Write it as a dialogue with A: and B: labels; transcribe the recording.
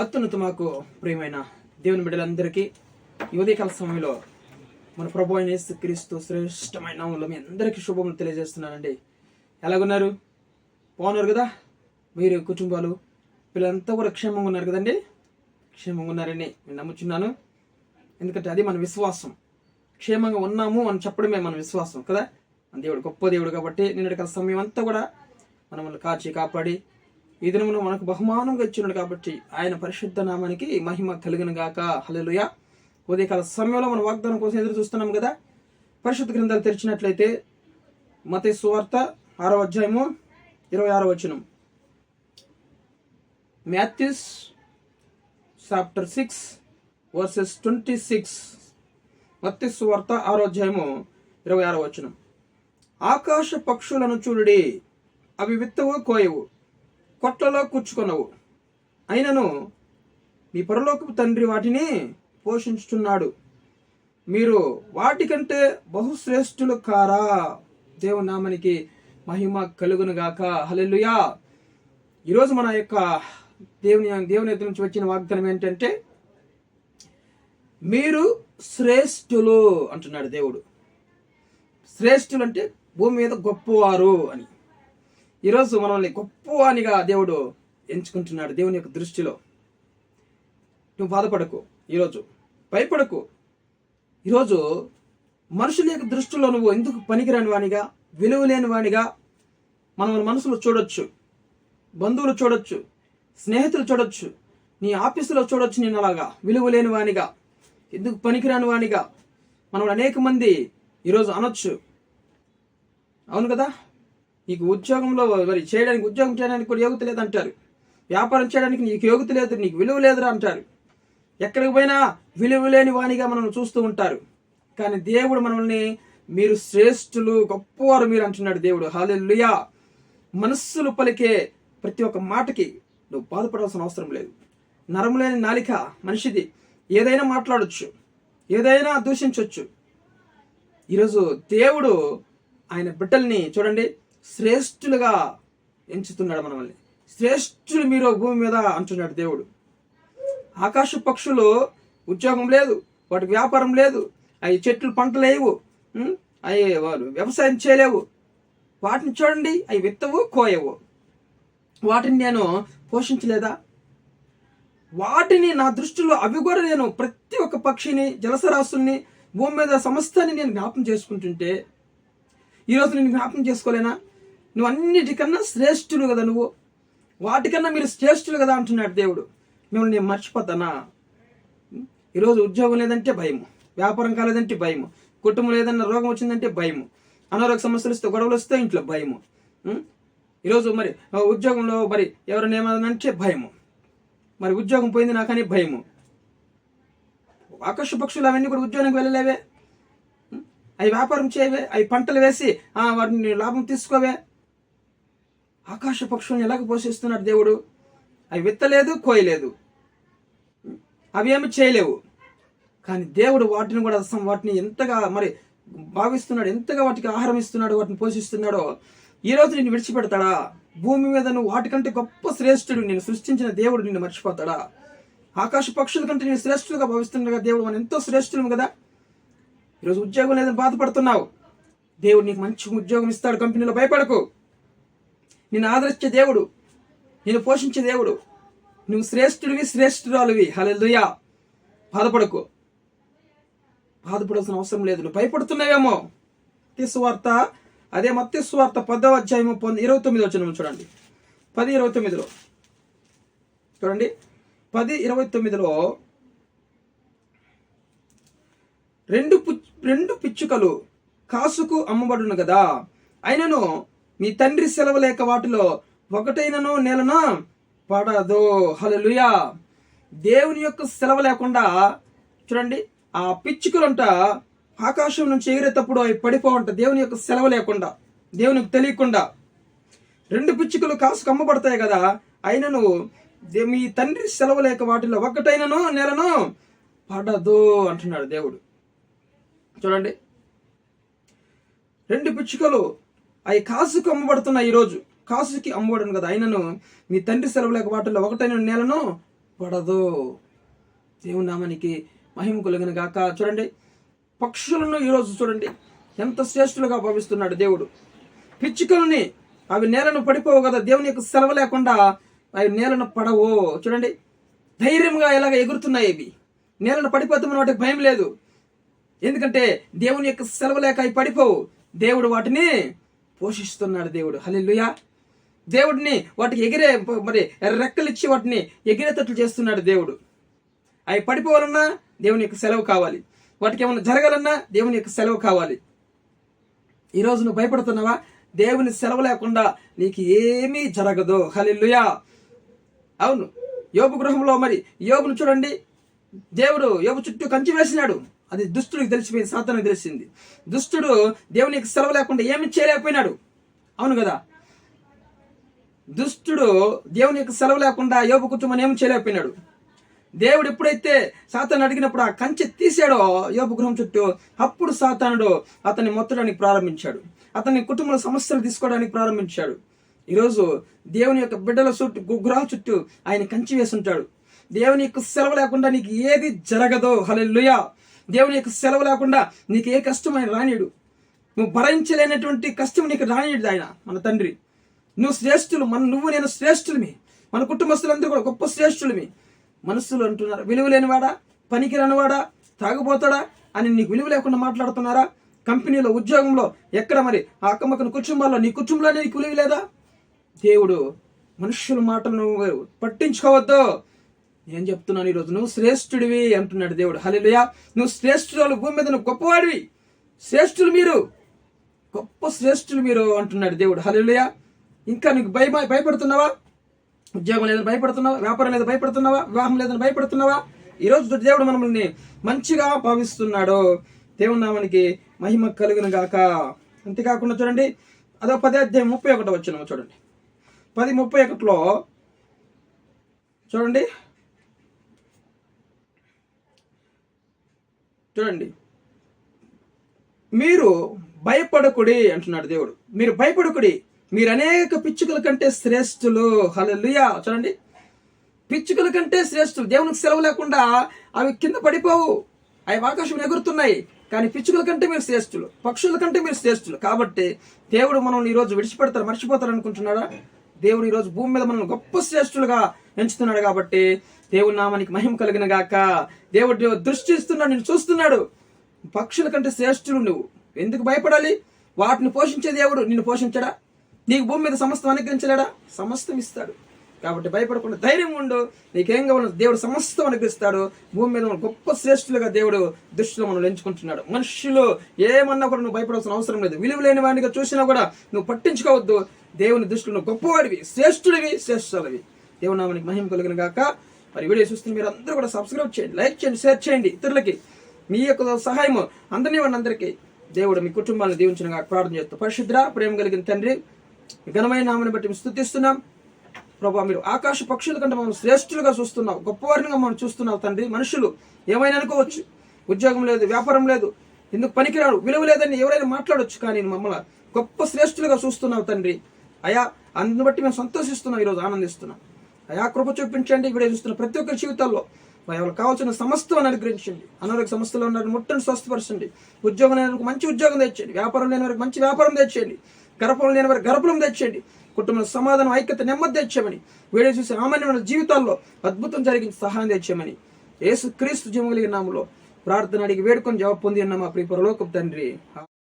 A: అత్యున్నతమాకు ప్రియమైన దేవుని బిడ్డలందరికీ ఈ ఉదయకాల సమయంలో మన ప్రభు అయిన యేసుక్రీస్తు శ్రేష్టమైన నామములో మీ అందరికీ శుభములు తెలియజేస్తున్నానండి. ఎలాగున్నారు? బాగున్నారు కదా? మీరు కుటుంబాలు పిల్లలంతా కూడా క్షేమంగా ఉన్నారు కదండి? క్షేమంగా ఉన్నారని నేను నమ్ముచున్నాను. ఎందుకంటే అది మన విశ్వాసం. క్షేమంగా ఉన్నాము అని చెప్పడమే మన విశ్వాసం కదా. దేవుడు గొప్ప దేవుడు కాబట్టి నిన్నటి సమయం అంతా కూడా మనల్ని కాచి కాపాడి ఈ దినమును మనకు బహుమానంగా ఇచ్చినాడు కాబట్టి ఆయన పరిశుద్ధ నామానికి మహిమ కలుగును గాక. హల్లెలూయా. ఉదయకాల సమయంలో మనం వాగ్దానం కోసం ఎదురు చూస్తున్నాం కదా. పరిశుద్ధ గ్రంథాలు తెరిచినట్లయితే మత్తయి సువార్త 6వ అధ్యాయము 26వ వచనం. Matthews chapter 6 verses 26. మత్తయి సువార్త 6వ అధ్యాయము 26వ వచనం. ఆకాశ పక్షులను చూడుడి, అవి విత్తవు కోయవు, కొట్లలో కూర్చుకొనవు, అయినను మీ పరలోకపు తండ్రి వాటిని పోషించుచున్నాడు. మీరు వాటికంటే బహుశ్రేష్ఠులు కారా? దేవుని నామానికి మహిమ కలుగును గాక. హల్లెలూయా. ఈరోజు మన యొక్క దేవుని ఎదురు నుంచి వచ్చిన వాగ్దానం ఏంటంటే మీరు శ్రేష్ఠులు అంటున్నాడు దేవుడు. శ్రేష్ఠులు అంటే భూమి మీద గొప్పవారు అని. ఈరోజు మనల్ని గొప్పవానిగా దేవుడు ఎంచుకుంటున్నాడు దేవుని యొక్క దృష్టిలో. నువ్వు బాధపడకు, ఈరోజు భయపడకు. ఈరోజు మనుషుల యొక్క దృష్టిలో నువ్వు ఎందుకు పనికిరాని వానిగా, విలువ లేని వానిగా మన మనసులో చూడొచ్చు, బంధువులు చూడొచ్చు, స్నేహితులు చూడొచ్చు, నీ ఆఫీసులో చూడొచ్చు. నేను అలాగా విలువ లేని వానిగా, ఎందుకు పనికిరాని వానిగా మనం అనేక మంది ఈరోజు అనొచ్చు. అవును కదా. నీకు ఉద్యోగంలో ఉద్యోగం చేయడానికి కూడా యోగ్యత లేదు అంటారు. వ్యాపారం చేయడానికి నీకు యోగ్యత లేదు, నీకు విలువ లేదురా అంటారు. ఎక్కడికి పోయినా విలువ లేని వానిగా మనం చూస్తూ ఉంటారు. కానీ దేవుడు మనల్ని మీరు శ్రేష్ఠులు, గొప్పవారు మీరు అంటున్నాడు దేవుడు. హల్లెలూయా. మనస్సులు పలికే ప్రతి ఒక్క మాటకి నువ్వు బాధపడాల్సిన అవసరం లేదు. నరము లేని నాలిక మనిషిది. ఏదైనా మాట్లాడొచ్చు, ఏదైనా దూషించవచ్చు. ఈరోజు దేవుడు ఆయన బిడ్డల్ని చూడండి శ్రేష్ఠులుగా ఎంచుతున్నాడు. మనల్ని శ్రేష్ఠులు మీరు భూమి మీద అంటున్నాడు దేవుడు. ఆకాశ పక్షులు ఉద్యోగం లేదు, వాటికి వ్యాపారం లేదు, అవి చెట్లు పంటలు వేయవు, అవి వాళ్ళు వ్యవసాయం చేయలేవు. వాటిని చూడండి, అవి విత్తవు కోయవు. వాటిని నేను పోషించలేదా? వాటిని నా దృష్టిలో అవి కూడా నేను ప్రతి ఒక్క పక్షిని, జలసరాశుల్ని, భూమి మీద సమస్తాన్ని నేను జ్ఞాపకం చేసుకుంటుంటే ఈరోజు నేను జ్ఞాపకం చేసుకోలేనా? నువ్వు అన్నిటికన్నా శ్రేష్ఠులు కదా, నువ్వు వాటికన్నా మీరు శ్రేష్ఠులు కదా అంటున్నాడు దేవుడు. మిమ్మల్ని నేను మర్చిపోతానా? ఈరోజు ఉద్యోగం లేదంటే భయము, వ్యాపారం కాలేదంటే భయము, కుటుంబం లేదన్న రోగం వచ్చిందంటే భయము, అనారోగ్య సమస్యలు వస్తే, గొడవలు వస్తే ఇంట్లో భయము. ఈరోజు మరి ఉద్యోగంలో మరి ఎవరైనా ఏమన్నంటే భయము, మరి ఉద్యోగం పోయింది నాకని భయము. ఆకాశ పక్షులు అవన్నీ కూడా ఉద్యోగానికి వెళ్ళలేవే, అవి వ్యాపారం చేయవే, అవి పంటలు వేసి వాటిని లాభం తీసుకోవే. ఆకాశ పక్షులను ఎలాగ పోషిస్తున్నాడు దేవుడు? అవి విత్తలేదు, కోయలేదు, అవి ఏమి చేయలేవు. కానీ దేవుడు వాటిని కూడా వాటిని ఎంతగా మరి భావిస్తున్నాడు, ఎంతగా వాటికి ఆహారం ఇస్తున్నాడు, వాటిని పోషిస్తున్నాడో. ఈరోజు నిన్ను విడిచిపెడతాడా? భూమి మీద నువ్వు వాటికంటే గొప్ప శ్రేష్ఠుడు, నేను సృష్టించిన దేవుడు నిన్ను మర్చిపోతాడా? ఆకాశ పక్షుల కంటే నేను శ్రేష్ఠులుగా భావిస్తున్నాడు దేవుడు. మనం ఎంతో శ్రేష్ఠులు కదా. ఈరోజు ఉద్యోగం లేదని బాధపడుతున్నావు, దేవుడు నీకు మంచి ఉద్యోగం ఇస్తాడు. కంపెనీలో భయపడకు. నిన్ను ఆదరించే దేవుడు, నిన్ను పోషించే దేవుడు. నువ్వు శ్రేష్ఠుడివి, శ్రేష్ఠురాలువి. హల్లెలూయా. బాధపడకు, బాధపడాల్సిన అవసరం లేదు. నువ్వు భయపడుతున్నావేమో. మత్తయి సువార్త, అదే మత్తయి సువార్త 10వ అధ్యాయము 29వ వచనం చూడండి. 10:29లో చూడండి. 10:29లో రెండు పిచ్చుకలు కాసుకు అమ్మబడును కదా, అయినను మీ తండ్రి సెలవు లేక వాటిలో ఒకటైనను నేలన పడదు. హల్లెలూయా. దేవుని యొక్క సెలవు లేకుండా చూడండి, ఆ పిచ్చుకలంట ఆకాశం నుంచి ఎగిరేటప్పుడు అవి పడిపోవంట. దేవుని యొక్క సెలవు లేకుండా, దేవునికి తెలియకుండా. రెండు పిచ్చుకలు కాసుకు అమ్మబడతాయి కదా, అయినను మీ తండ్రి సెలవు లేక వాటిలో ఒకటైనను నేలను పడదు అంటున్నాడు దేవుడు. చూడండి, రెండు పిచ్చుకలు అవి కాసుకు అమ్మబడుతున్నాయి. ఈరోజు కాసుకి అమ్మబడను కదా, అయినను మీ తండ్రి సెలవు లేక వాటిల్లో ఒకటైన నేలను పడదు. దేవుని నామానికి మహిమ కలుగును గాక. చూడండి, పక్షులను ఈరోజు చూడండి ఎంత శ్రేష్ఠులుగా భావిస్తున్నాడు దేవుడు. పిచ్చుకల్ని అవి నేలను పడిపోవు కదా, దేవుని యొక్క సెలవు లేకుండా అవి నేలను పడవు. చూడండి ధైర్యంగా ఎలాగ ఎగురుతున్నాయి. ఇవి నేలను పడిపోతామని వాటికి భయం లేదు. ఎందుకంటే దేవుని యొక్క సెలవు లేక అవి పడిపోవు. దేవుడు వాటిని పోషిస్తున్నాడు. దేవుడు హల్లెలూయా. దేవుడిని వాటికి ఎగిరే మరి రెక్కలు ఇచ్చి వాటిని ఎగిరేటట్లు చేస్తున్నాడు దేవుడు. అవి పడిపోవాలన్నా దేవుని యొక్క సెలవు కావాలి. వాటికి ఏమైనా జరగాలన్నా దేవుని యొక్క సెలవు కావాలి. ఈరోజు నువ్వు భయపడుతున్నావా? దేవుని సెలవు లేకుండా నీకు ఏమీ జరగదు. హల్లెలూయా. అవును, యోబు గృహంలో మరి యోబును చూడండి, దేవుడు యోబు చుట్టూ కంచి వేసినాడు. అది దుష్టుడికి తెలిసిపోయింది, సాతానుకు తెలిసింది. దుష్టుడు దేవుని యొక్క సెలవు లేకుండా ఏమీ చేయలేకపోయినాడు. అవును కదా, దుష్టుడు దేవుని యొక్క సెలవు లేకుండా యోబు కుటుంబాన్ని ఏమి చేయలేకపోయినాడు. దేవుడు ఎప్పుడైతే సాతాను అడిగినప్పుడు ఆ కంచె తీసాడో యోబు గృహం చుట్టూ, అప్పుడు సాతానుడు అతన్ని మొత్తడానికి ప్రారంభించాడు. అతని కుటుంబంలో సమస్యలు తీసుకోవడానికి ప్రారంభించాడు. ఈరోజు దేవుని యొక్క బిడ్డల చుట్టూ గృహ చుట్టూ ఆయన కంచి వేసి ఉంటాడు. దేవుని యొక్క సెలవు లేకుండా నీకు ఏది జరగదో. హల్లెలూయా. దేవుని యొక్క సెలవు లేకుండా నీకు ఏ కష్టం ఆయన రానిడు. నువ్వు భరించలేనటువంటి కష్టం నీకు రానిడు ఆయన, మన తండ్రి. నువ్వు శ్రేష్ఠులు, నువ్వు నేను శ్రేష్ఠులమి. మన కుటుంబస్తులందరూ కూడా గొప్ప శ్రేష్ఠులమి. మనుషులు అంటున్నారు, విలువ లేనివాడా, పనికి రానివాడా, తాగుపోతాడా అని నీకు విలువ లేకుండా మాట్లాడుతున్నారా? కంపెనీలో, ఉద్యోగంలో, ఎక్కడ మరి ఆ అక్కమ్మక్కన కుటుంబాల్లో, నీ కుటుంబంలోనే నీకు విలువ లేదా? దేవుడు మనుషుల మాటలు నువ్వు పట్టించుకోవద్దు. నేను చెప్తున్నాను ఈరోజు నువ్వు శ్రేష్ఠుడివి అంటున్నాడు దేవుడు. హల్లెలూయా. నువ్వు శ్రేష్ఠుడు, భూమి మీద నువ్వు గొప్పవాడివి. శ్రేష్ఠులు మీరు, గొప్ప శ్రేష్ఠులు మీరు అంటున్నాడు దేవుడు. హల్లెలూయా. ఇంకా నీకు భయపడుతున్నావా? ఉద్యోగం లేదని భయపడుతున్నావా? వ్యాపారం లేదని భయపడుతున్నావా? వివాహం లేదని భయపడుతున్నావా? ఈరోజు దేవుడు మనల్ని మంచిగా భావిస్తున్నాడు. దేవుని నామానికి మహిమ కలుగును గాక. అంతేకాకుండా చూడండి, అదో 10:31 వచ్చిన చూడండి. 10:31లో చూడండి, మీరు భయపడకుడి అంటున్నాడు దేవుడు. మీరు భయపడకుడి, మీరు అనేక పిచ్చుకల కంటే శ్రేష్ఠులు. హల్లెలూయా. చూడండి, పిచ్చుకల కంటే శ్రేష్ఠులు. దేవునికి సెలవు లేకుండా అవి కింద పడిపోవు, అవి ఆకాశం ఎగురుతున్నాయి. కానీ పిచ్చుకల కంటే మీరు శ్రేష్ఠులు, పక్షుల కంటే మీరు శ్రేష్ఠులు. కాబట్టి దేవుడు మనల్ని ఈరోజు విడిచిపెడతారు, మర్చిపోతారు అనుకుంటున్నాడా? దేవుడు ఈరోజు భూమి మీద మనల్ని గొప్ప శ్రేష్ఠులుగా ఎంచుతున్నాడు. కాబట్టి దేవుని నామానికి మహిమ కలిగిన గాక. దేవుడు దృష్టి ఇస్తున్నాడు, నేను చూస్తున్నాడు. పక్షుల కంటే శ్రేష్ఠులు నువ్వు. ఎందుకు భయపడాలి? వాటిని పోషించే దేవుడు నిన్ను పోషించడా? నీకు భూమి మీద సమస్తం అనుగ్రహించలేడా? సమస్తం ఇస్తాడు. కాబట్టి భయపడకుండా ధైర్యం ఉండు. నీకేం కావాలో దేవుడు సమస్తం అనుగ్రహిస్తాడు. భూమి మీద గొప్ప శ్రేష్ఠులుగా దేవుడు దృష్టిలో మనం ఎంచుకుంటున్నాడు. మనుషులు ఏమన్నా కూడా నువ్వు భయపడాల్సిన అవసరం లేదు. విలువ లేని వాడిగా చూసినా కూడా నువ్వు పట్టించుకోవద్దు. దేవుని దృష్టిలో గొప్పవాడివి, శ్రేష్ఠుడివి, శ్రేష్ఠులవి. దేవుని నామానికి మహిమ కలిగిన గాక. మరి వీడియో చూస్తున్న మీరు అందరూ కూడా సబ్స్క్రైబ్ చేయండి, లైక్ చేయండి, షేర్ చేయండి ఇతరులకి. మీ యొక్క సహాయం అందరినీ అందరికీ దేవుడు మీ కుటుంబాలను దీవించిన గాక ప్రార్థన చేస్తూ, పరిశుద్ధ ప్రేమ కలిగిన తండ్రి, ఘనమైన నామని బట్టి మేము స్తుతిస్తున్నాం ప్రభా. మీరు ఆకాశ పక్షుల కంటే మమ్మల్ని శ్రేష్ఠులుగా చూస్తున్నావు, గొప్పవారిగా మమ్మల్ని చూస్తున్నావు తండ్రి. మనుషులు ఏమైనా అనుకోవచ్చు, ఉద్యోగం లేదు, వ్యాపారం లేదు, ఎందుకు పనికిరాడు, విలువ లేదని ఎవరైనా మాట్లాడవచ్చు. కానీ మమ్మల్ని గొప్ప శ్రేష్ఠులుగా చూస్తున్నావు తండ్రి. అయా, అందుని బట్టి మేము సంతోషిస్తున్నాం, ఈరోజు ఆనందిస్తున్నాం. అయా, కృప చూపించండి. వీడియో చూస్తున్న ప్రతి ఒక్కరి జీవితాల్లో వాళ్ళకి కావాల్సిన సమస్తం అనుగ్రహించండి. అనారోగ్య సమస్యలు ఉన్న ముట్టని స్వస్థపరచండి. ఉద్యోగం లేని వారికి మంచి ఉద్యోగం తెచ్చేయండి. వ్యాపారం లేని వారికి మంచి వ్యాపారం తెచ్చేయండి. గర్భం లేని వారికి గర్భం తెచ్చేయండి. కుటుంబంలో సమాధానం, ఐక్యత, నెమ్మది తెచ్చామని వీడియో చూసి సామాన్యమైన జీవితాల్లో అద్భుతం జరిగించి సహాయం తెచ్చామని యేసు క్రీస్తు జీవం కలిగిన నామములో ప్రార్థన అడిగి వేడుకొని జవాబు పొంది అన్న మా ప్రియ పరలోకపు తండ్రి.